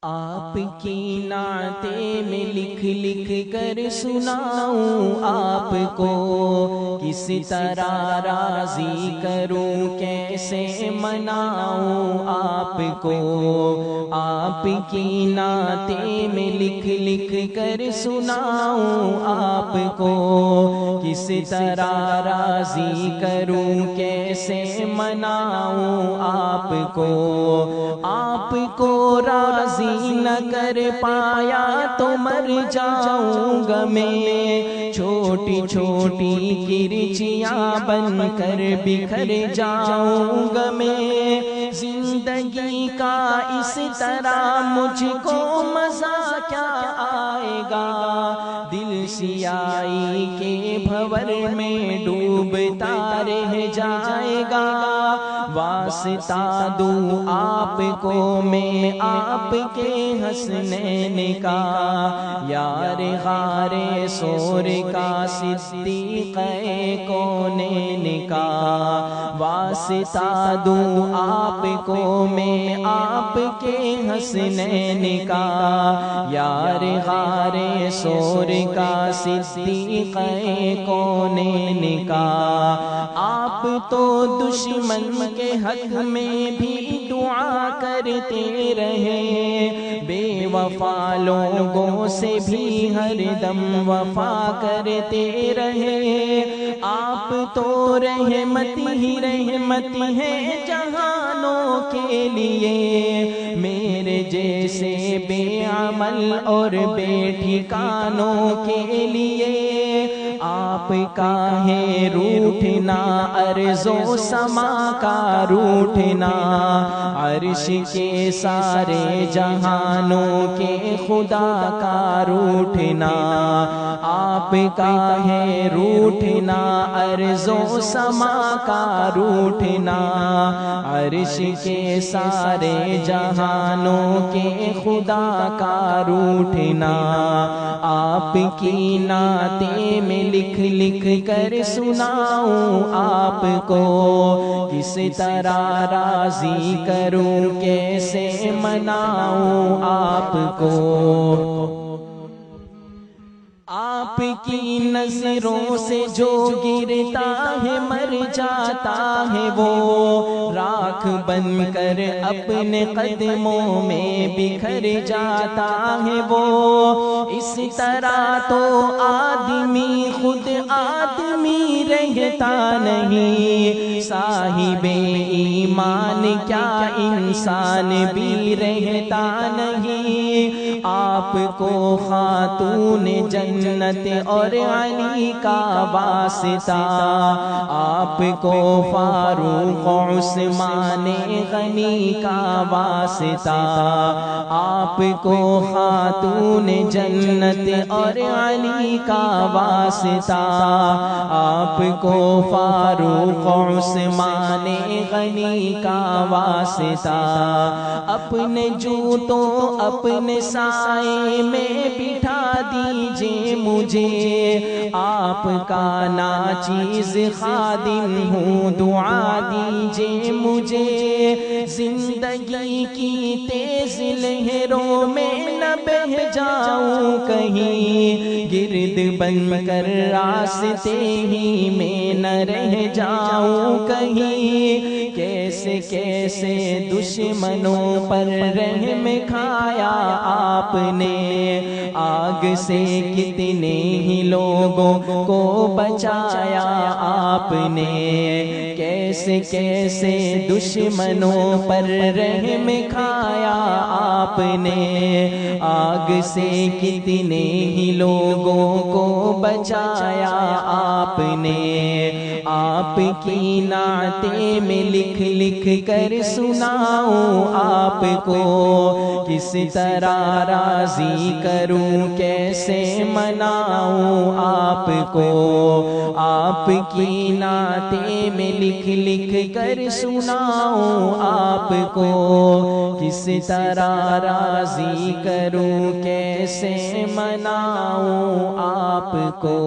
آپ کی نعتیں میں لکھ لکھ کر سناؤں آپ کو، کس طرح راضی کروں کیسے مناؤں آپ کو۔ آپ کی نعتیں میں لکھ لکھ کر سناؤں آپ کو، کس طرح راضی کروں کیسے مناؤں آپ کو۔ آپ کو راضی نہ کر پایا تو مر جاؤں گا میں، چھوٹی چھوٹی کرچیاں بن کر بکھر جاؤں گا میں۔ زندگی کا اس طرح مجھ کو مزہ کیا آئے گا، دل سیاہی کے بھور میں ڈوبتا رہ جائے گا۔ واسطہ دوں آپ کو میں آپ کے حسنین کا، یار غار سور کا صدیق کونین کا۔ واسطہ دوں آپ کو میں آپ کے حسنین کا، یار غار سور کا صدیق کونین کا۔ آپ تو دشمن کے حق میں بھی دعا کرتے رہے، بے وفا لوگوں سے بھی ہر دم وفا کرتے رہے۔ آپ تو رحمت ہی رحمت ہے جہانوں کے لیے، میرے جیسے بے عمل اور بے ٹھکانوں کے لیے۔ آپ کا ہے روٹھنا ارض و سما کا روٹھنا، عرش کے سارے جہانوں کے خدا کا روٹھنا۔ آپ کا ہے روٹھنا ارض و سما کا روٹھنا، عرش کے سارے جہانوں کے خدا کا روٹھنا۔ آپ کی نعتیں میں لکھ لکھ کر سناؤں آپ کو، کس طرح راضی کروں کیسے مناؤں آپ کو۔ آپ کی نظروں سے جو گرتا ہے مر جاتا ہے وہ، راکھ بن کر اپنے قدموں میں بکھر جاتا ہے وہ۔ اس طرح تو آدمی خود آدمی رہتا نہیں، صاحب ایمان کیا انسان بھی رہتا نہیں۔ آپ کو خاتون جنت اور علی کا واسطہ، آپ کو فاروق عثمان غنی کا واسطہ، آپ کو خاتون جنت اور علی کا واسطہ، آپ کو فاروق عثمان غنی کا واسطہ۔ اپنے جوتوں اپنے سائے میں بٹھا دیجئے مجھے، آپ کا ناچیز خادم ہوں دعا دیجئے مجھے۔ زندگی کی تیز لہروں میں نہ بہہ جاؤں کہیں، گرد بن کر راستے ہی میں نہ رہ جاؤں کہیں۔ کیسے کیسے دشمنوں پر رحم کھایا آپ نے، آگ سے کتنے ہی لوگوں کو بچایا آپ نے۔ کیسے کیسے دشمنوں پر رحم کھایا آپ نے، آگ سے کتنے ہی لوگوں کو بچایا آپ نے۔ آپ کی نعتیں میں لکھ لکھ کر سناؤں آپ کو، کس طرح راضی کروں کیسے مناؤں آپ کو۔ آپ کی نعتیں میں لکھ لکھ کر سناؤں آپ کو، کس طرح راضی کروں کیسے مناؤں آپ کو۔